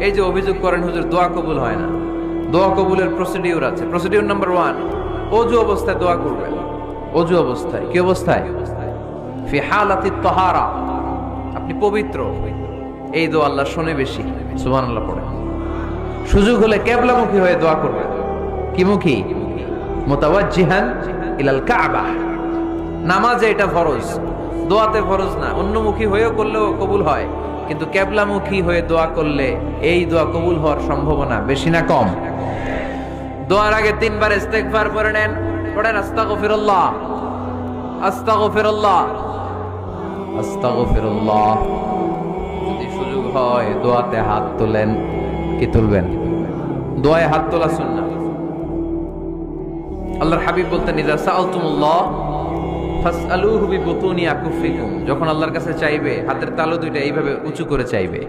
এই যে অভিযোগ করেন হুজুর দোয়া কবুল হয় না, দোয়া কবুলের প্রসিডিউর আছে। প্রসিডিউর নাম্বার 1, অজু অবস্থায় দোয়া করবেন। অজু অবস্থায়, কি অবস্থায়? ফি হালাতিত তাহারা, আপনি পবিত্র, এই দোয়া আল্লাহ শুনে বেশি। সুবহানাল্লাহ পড়ে। সুযোগ হলে কিবলামুখী হয়ে দোয়া করবেন। কি মুখী? মুতাওয়াজ্জিহান ইলাল কাবা। নামাজে এটা ফরজ, দোয়াতে ফরজ না। অন্যমুখী হয়েও করলেও কবুল হয়, কিন্তু কিবলামুখী হয়ে দোয়া করলে এই দোয়া কবুল হওয়ার সম্ভাবনা বেশি না কম? দোয়ার আগে 3 বার ইস্তেগফার পড়ে নেন। পড়েন আস্তাগফিরুল্লাহ, আস্তাগফিরুল্লাহ, আস্তাগফিরুল্লাহ। যদি সুযোগ হয় দোয়াতে হাত তোলেন। কি তুলবেন? দোয়ায় হাত তোলা সুন্নাত। আল্লাহর হাবিব বলতেন, ইযা সাআলতুমুল্লাহ ফাসআলুহু বিবুতুনি আকুফিকুম। যখন আল্লাহর কাছে চাইবে, হাতের তালু দুইটা এইভাবে উঁচু করে চাইবে।